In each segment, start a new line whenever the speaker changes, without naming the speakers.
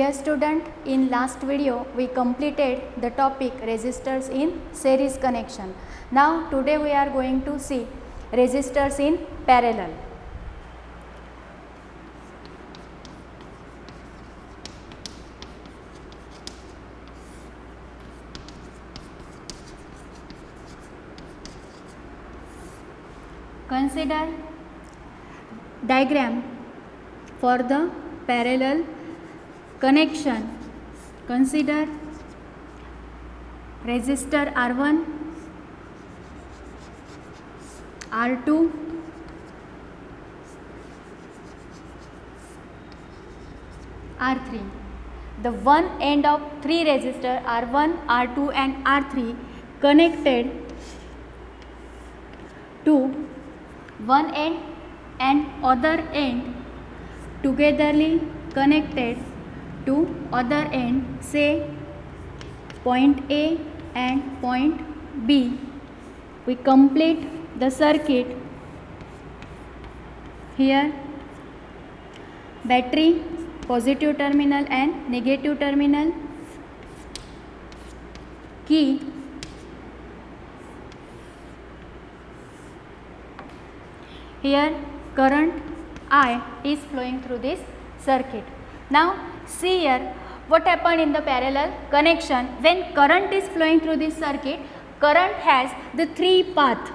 Dear student, in last video we completed the topic resistors in series connection. Now today we are going to see resistors in parallel. Consider diagram for the parallel connection. Consider resistor R1, R2, R3. The one end of three resistors R1, R2 and R3 connected to one end and other end togetherly connected to other end, say point A and point B. We complete the circuit. Here battery, positive terminal and negative terminal, key, here current I is flowing through this circuit. Now see here what happened in the parallel connection. When current is flowing through this circuit, current has the three path.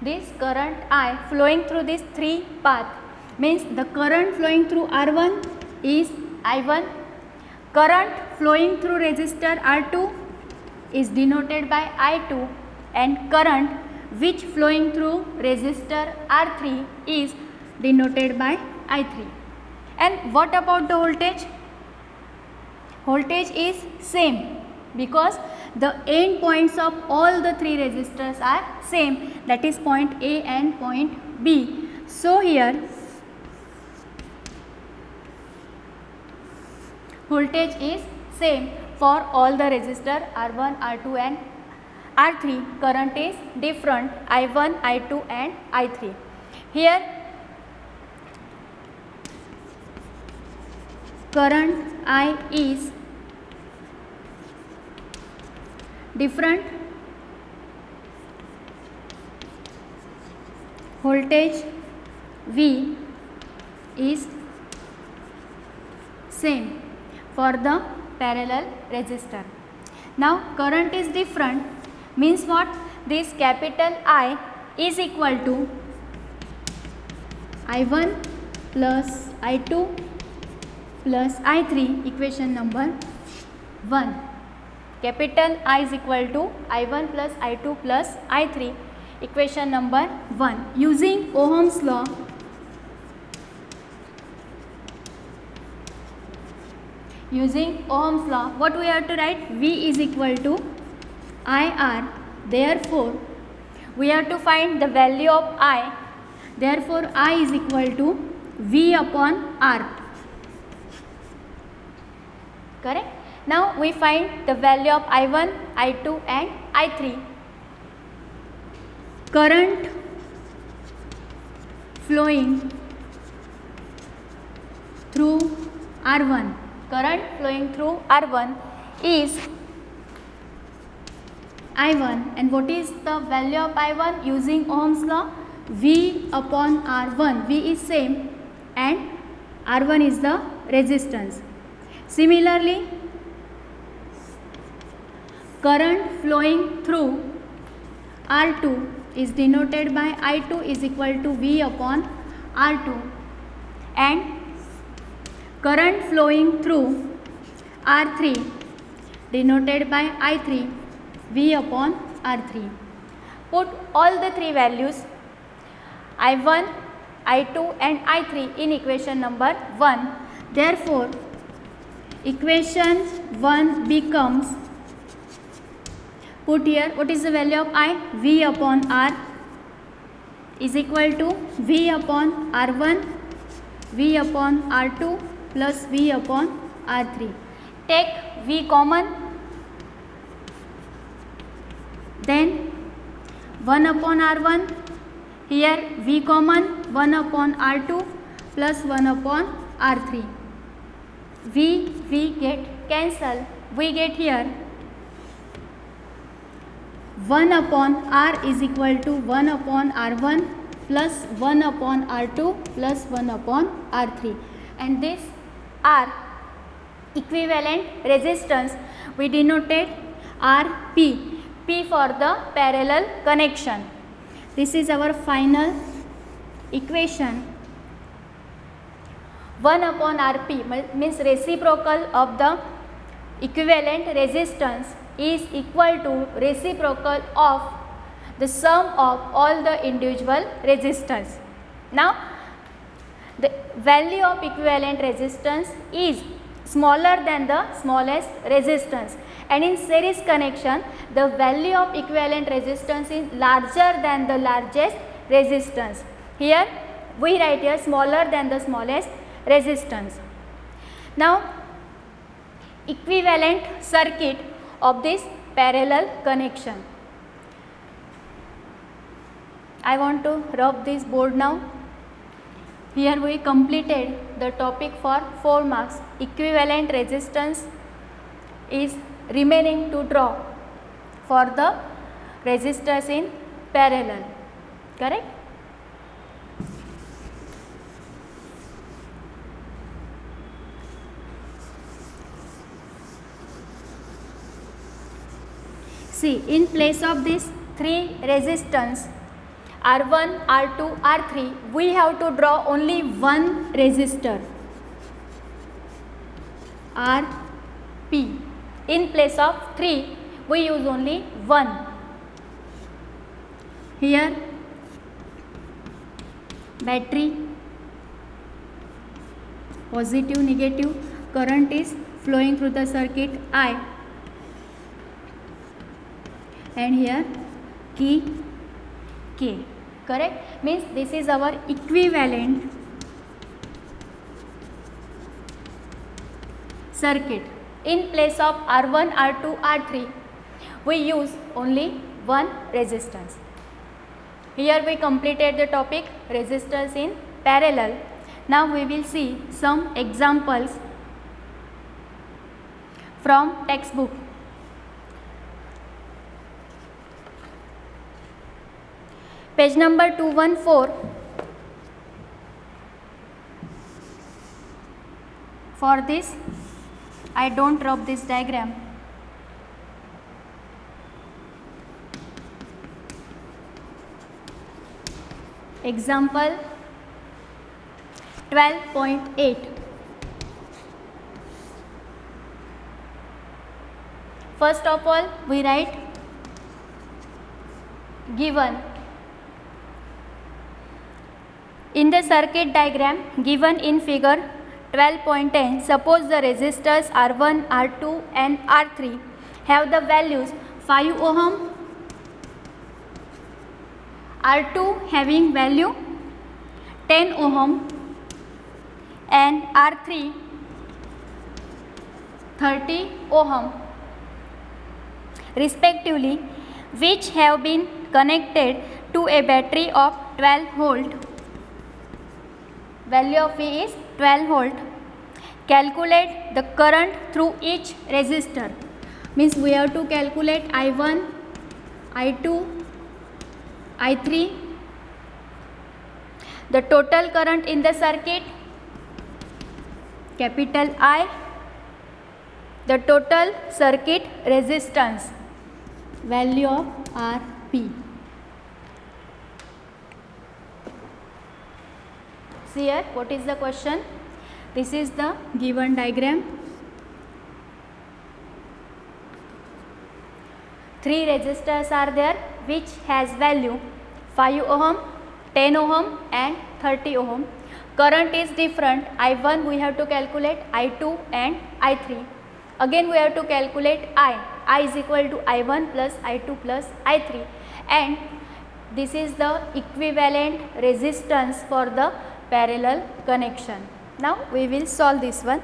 This current I flowing through this three path means the current flowing through R1 is I1, current flowing through resistor R2 is denoted by I2, and current which flowing through resistor R3 is denoted by I3. And what about the voltage? Voltage is same because the end points of all the three resistors are same, that is point A and point B. So here voltage is same for all the resistor R1, R2 and R3. Current is different, I1, I2 and I3. Here current I is different, voltage V is same for the parallel resistor. Now current is different means what? This capital I is equal to I1 plus I2 plus I3, equation number 1. Capital I is equal to I1 plus I2 plus I3, equation number 1. Using Ohm's law, what we have to write? V is equal to IR. Therefore we have to find the value of I. Therefore I is equal to V upon R. Correct? Now we find the value of I1, I2 and I3. Current flowing through R1. Current flowing through R1 is I1, and what is the value of I1? Using Ohm's law, V upon R1. V is same and R1 is the resistance. Similarly, current flowing through R2 is denoted by I2 is equal to V upon R2, and current flowing through R3 denoted by I3, V upon R3. Put all the three values I1, I2 and I3 in equation number 1. Therefore equation 1 becomes, put here, what is the value of I? V upon R is equal to V upon R1, V upon R2 plus V upon R3. Take V common, then 1 upon R1, here V common, 1 upon R2 plus 1 upon R3. V get cancel. We get here 1 upon R is equal to 1 upon R1 plus 1 upon R2 plus 1 upon R3, and this R equivalent resistance we denoted RP, P for the parallel connection. This is our final equation. 1 upon Rp means reciprocal of the equivalent resistance is equal to reciprocal of the sum of all the individual resistors. Now the value of equivalent resistance is smaller than the smallest resistance, and in series connection the value of equivalent resistance is larger than the largest resistance. Here we write here smaller than the smallest resistance. Now equivalent circuit of this parallel connection. I want to rub this board now. Here we completed the topic for 4 marks. Equivalent resistance is remaining to draw for the resistors in parallel. Correct? See, in place of these 3 resistance R1, R2, R3, we have to draw only one resistor Rp. In place of 3, we use only 1. Here battery, positive, negative, current is flowing through the circuit I, and here key K. Correct? Means this is our equivalent circuit. In place of R1, R2, R3, we use only one resistance. Here we completed the topic resistors in parallel. Now we will see some examples from textbook. Page number 214. For this, I don't rub this diagram. Example 12.8. First of all, we write given. In the circuit diagram given in figure 12.10, suppose the resistors R1, R2 and R3 have the values 5 ohm, R2 having value 10 ohm and R3 30 ohm respectively, which have been connected to a battery of 12 volt. Value of V is 12 volt. Calculate the current through each resistor. Means we have to calculate I1, I2, I3. The total current in the circuit, capital I. The total circuit resistance, value of Rp. See here, what is the question? This is the given diagram. 3 resistors are there which has value 5 ohm, 10 ohm and 30 ohm. Current is different. I1 we have to calculate, I2 and I3. Again we have to calculate I. I is equal to I1 plus I2 plus I3, and this is the equivalent resistance for the parallel connection. Now we will solve this one.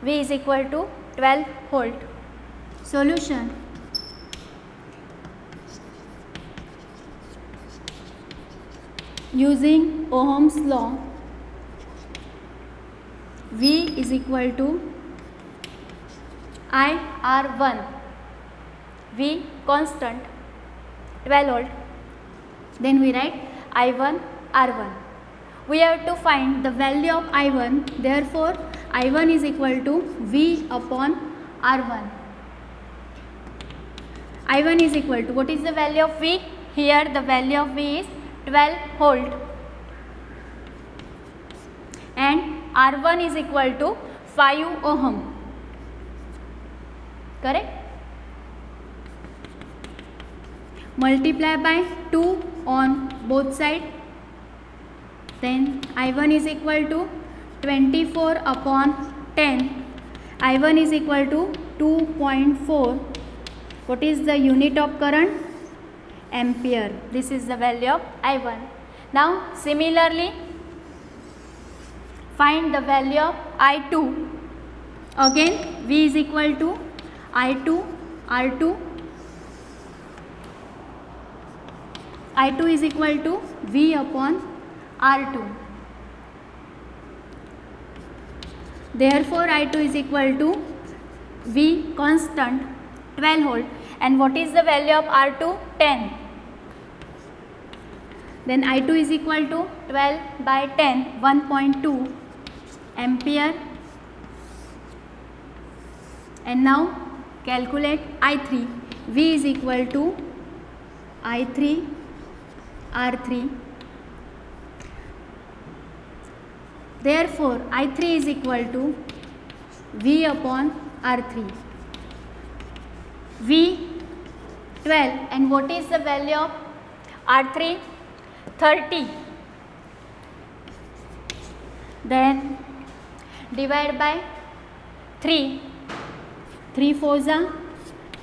V is equal to 12 volt. Solution. using Ohm's law, V is equal to I R1, V constant 12 volt, then we write I1 R1. We have to find the value of I1, therefore I1 is equal to V upon R1. I1 is equal to, what is the value of V? Here the value of V is 12 volt and R1 is equal to 5 ohm. Correct? Multiply by 2 on both sides. Then I1 is equal to 24 upon 10. I1 is equal to 2.4. What is the unit of current? Ampere. This is the value of I1. Now similarly, find the value of I2. Again V is equal to I2 R2. I2 is equal to V upon R2. Therefore I2 is equal to V constant 12 volt. And what is the value of R2? 10. Then I2 is equal to 12 by 10, 1.2 ampere. And now calculate I3. V is equal to I3 R3. Therefore I3 is equal to V upon R3. V 12, and what is the value of R3? 30. Then divide by 3. 3 4s are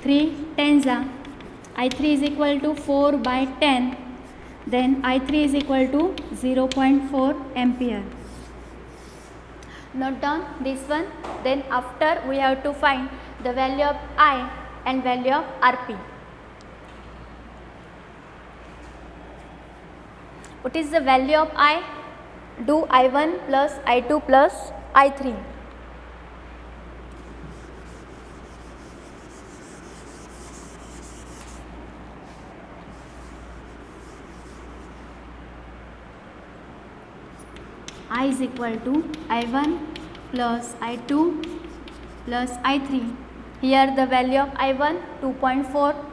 3 10s are. I3 is equal to 4 by 10. Then I3 is equal to 0.4 ampere. Note down this one. Then after we have to find the value of I and value of Rp. What is the value of I? Do I1 plus I2 plus I3. I is equal to I1 plus I2 plus I3. Here the value of I1 2.4,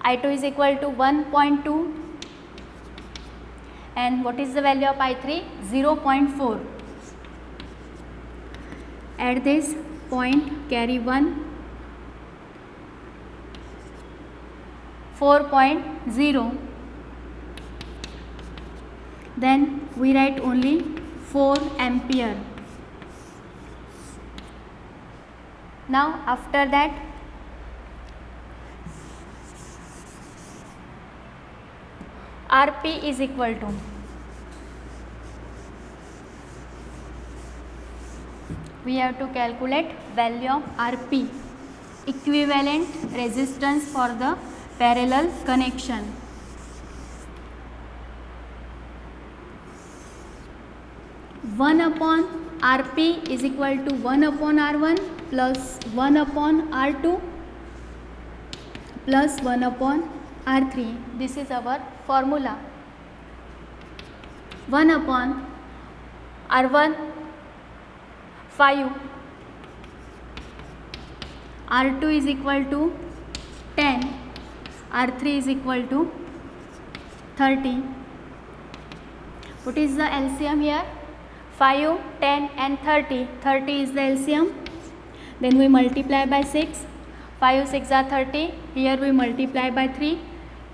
I2 is equal to 1.2, and what is the value of I3? 0.4. At this point carry 1, 4.0. Then we write only 4 ampere. Now after that Rp is equal to, we have to calculate value of Rp, equivalent resistance for the parallel connection. One upon Rp is equal to 1 upon R1 plus 1 upon R2 plus 1 upon R3. This is our formula. 1 upon R1 5, R2 is equal to 10, R3 is equal to 30. What is the LCM here? 5, 10 and 30. 30 is the LCM. Then we multiply by 6. 5 6 are 30. Here we multiply by 3.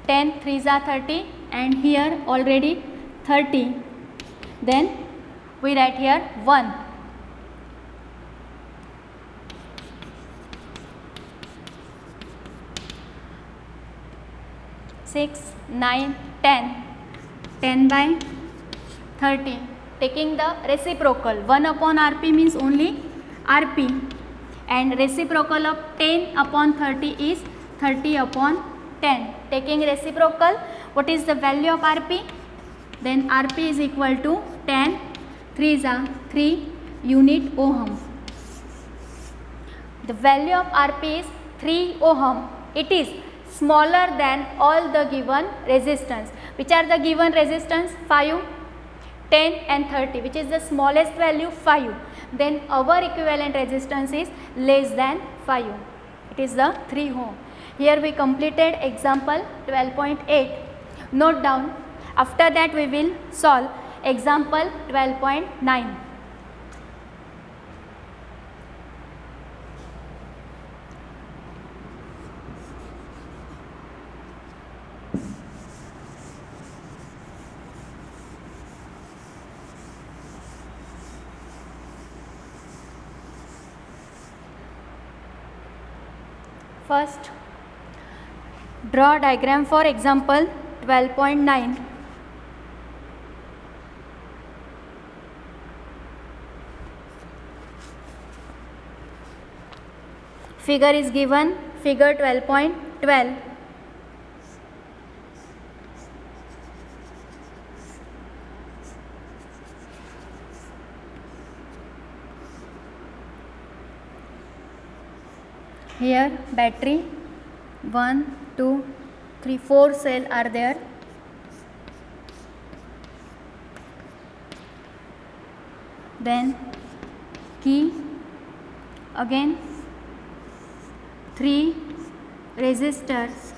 10 3s are 30, and here already 30. Then we write here 1. 6, 9, 10. 10 by 30. Taking the reciprocal, 1 upon Rp means only Rp, and reciprocal of 10 upon 30 is 30 upon 10. Taking reciprocal, what is the value of Rp? Then Rp is equal to 10 3s are 3 unit ohm. The value of Rp is 3 ohm. It is smaller than all the given resistance. Which are the given resistance? 5, 10 and 30. Which is the smallest value? 5. Then our equivalent resistance is less than 5. It is the 3 ohm. Here we completed example 12.8. Note down. After that we will solve example 12.9. First, draw diagram for example 12.9. Figure is given, figure 12.12. Here battery 1, 2, 3, 4 cell are there. Then key, again 3 resistors,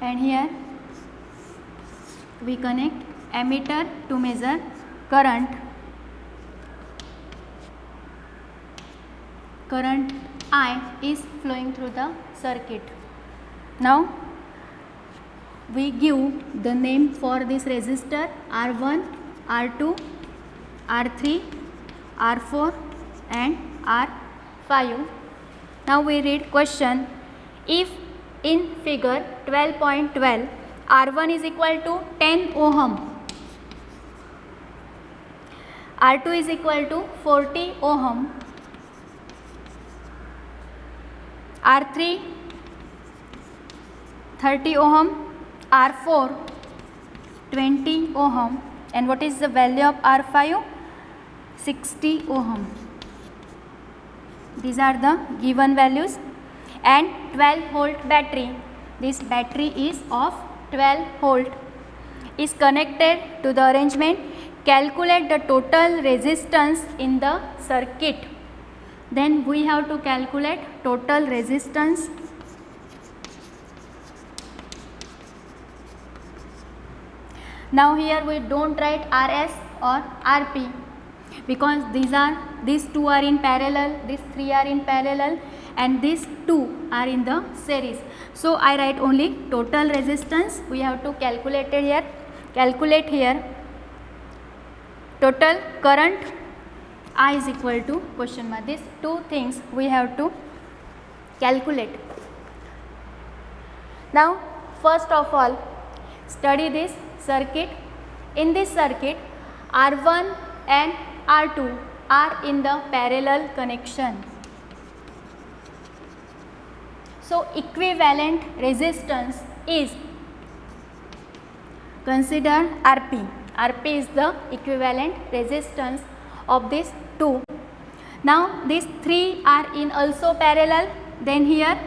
and here we connect ammeter to measure current. Current I is flowing through the circuit. Now we give the name for this resistor R1, R2, R3, R4 and R5. Now we read question. If in figure 12.12 R1 is equal to 10 ohm, R2 is equal to 40 ohm, R3 30 ohm, R4 20 ohm, and what is the value of R5? 60 ohm. These are the given values. And 12 volt battery, this battery is of 12 volt, is connected to the arrangement. Calculate the total resistance in the circuit. Then we have to calculate total resistance. Now here we don't write RS or RP because these two are in parallel, these three are in parallel, and these two are in the series. So I write only total resistance. We have to calculate it here. Calculate here. Total current I is equal to question mark. These two things we have to calculate. Now first of all, study this circuit. In this circuit, R1 and R2 are in the parallel connection. So equivalent resistance is, consider Rp. Rp is the equivalent resistance of these two. Now these three are in also parallel. Then here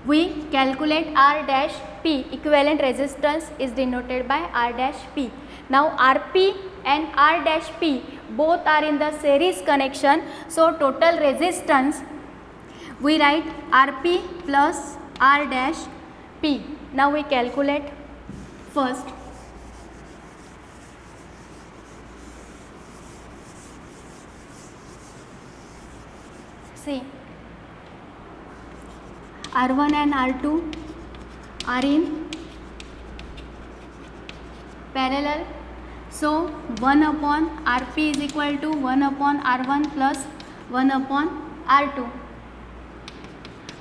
we calculate R dash P. Equivalent resistance is denoted by R dash P. Now Rp and R dash P both are in the series connection. So total resistance we write Rp plus R dash P. Now we calculate first. See, R1 and R2 are in parallel. So 1 upon Rp is equal to 1 upon R1 plus 1 upon R2.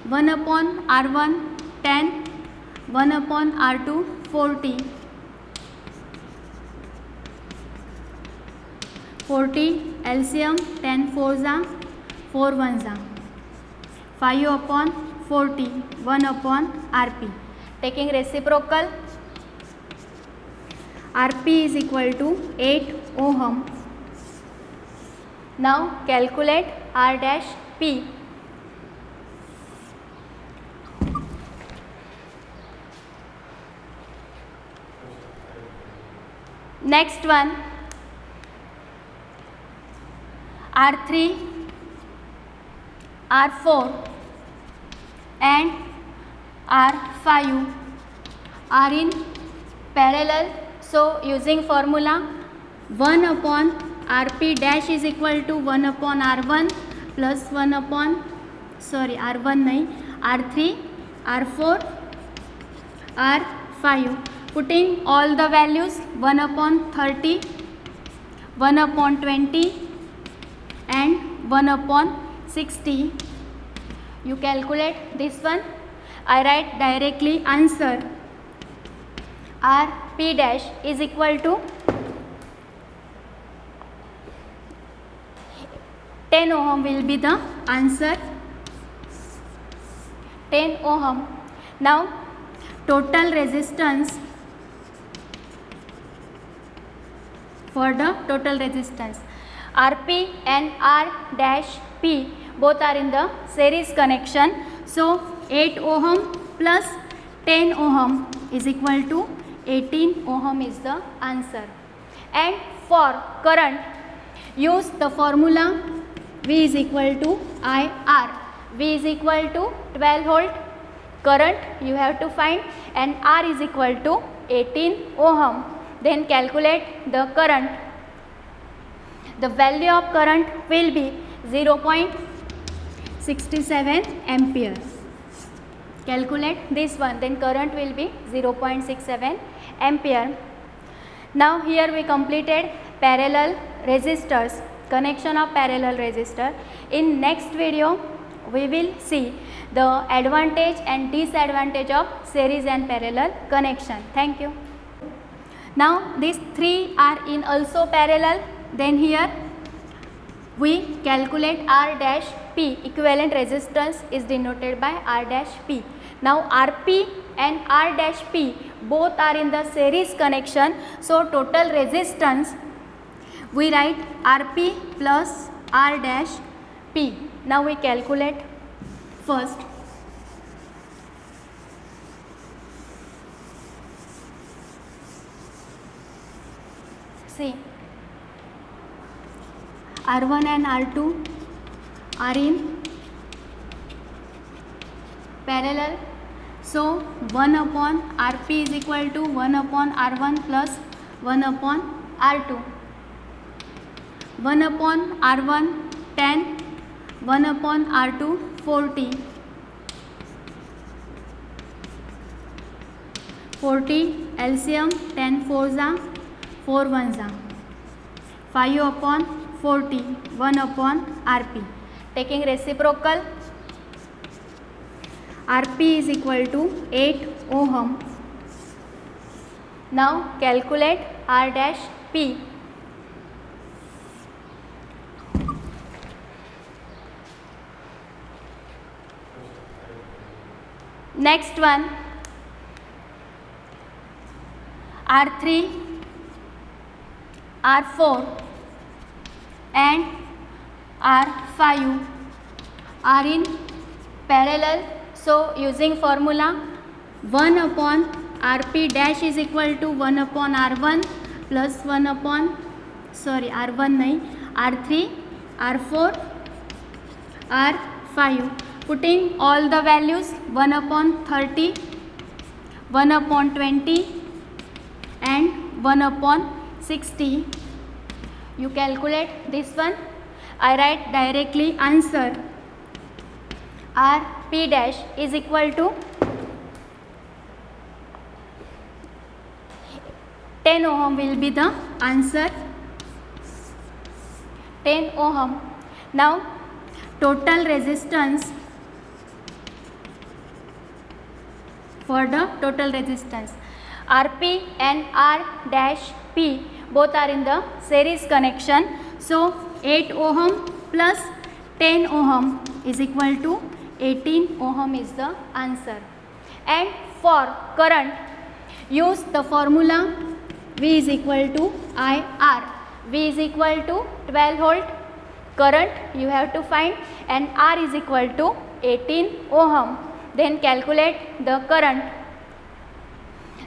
1 upon R1 10, 1 upon R2 40. 40 LCM 10 4s are 4 1s are 5 upon 40 1 upon RP. Taking reciprocal, RP is equal to 8 ohm. Now calculate R dash P. Next one, R3, R4 and R5 are in parallel. So using formula 1 upon RP dash is equal to 1 upon R1 plus 1 upon R1 nahi, R3, R4, R5. Putting all the values 1 upon 30, 1 upon 20 and 1 upon 60. You calculate this one. I write directly answer. RP dash is equal to 10 ohm will be the answer. 10 ohm. Now total resistance, for the total resistance, RP and R dash P both are in the series connection. So 8 ohm plus 10 ohm is equal to 18 ohm is the answer. And for current, use the formula V is equal to IR. V is equal to 12 volt. Current you have to find, and R is equal to 18 ohm. Then calculate the current. The value of current will be 0.67 ampere. Calculate this one, then current will be 0.67 ampere. Now here we completed parallel resistors, connection of parallel resistor. In next video we will see the advantage and disadvantage of series and parallel connection. Thank you. Now these three are in also parallel. Then here we calculate R dash P. Equivalent resistance is denoted by R dash P. Now RP and R dash P both are in the series connection. So total resistance we write RP plus R dash P. Now we calculate first. See, R1 and R2 are in parallel. So 1 upon RP is equal to 1 upon R1 plus 1 upon R2. 1 upon R1 10, 1 upon R2 40. 40 LCM 10 4s are 4 1s are 5 upon 40 1 upon RP. Taking reciprocal, RP is equal to 8 ohm. Now calculate R dash P. Next one, R3, R4 and R5 are in parallel. So using formula 1 upon RP dash is equal to 1 upon R1 plus 1 upon R1 nahi, R3, R4, R5. Putting all the values 1 upon 30, 1 upon 20 and 1 upon 60. You calculate this one. I write directly answer. RP dash is equal to 10 ohm will be the answer. 10 ohm. Now total resistance, for the total resistance, RP and R dash P both are in the series connection. So 8 ohm plus 10 ohm is equal to 18 ohm is the answer. And for current, use the formula V is equal to IR. V is equal to 12 volt. Current you have to find, and R is equal to 18 ohm. Then calculate the current.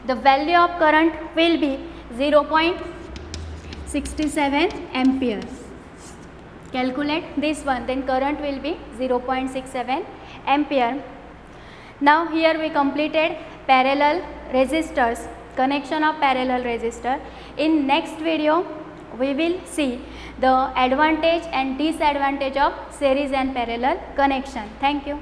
The value of current will be 0.67 ampere. Calculate this one, then current will be 0.67 ampere. Now here we completed parallel resistors, connection of parallel resistor. In next video we will see the advantage and disadvantage of series and parallel connection. Thank you.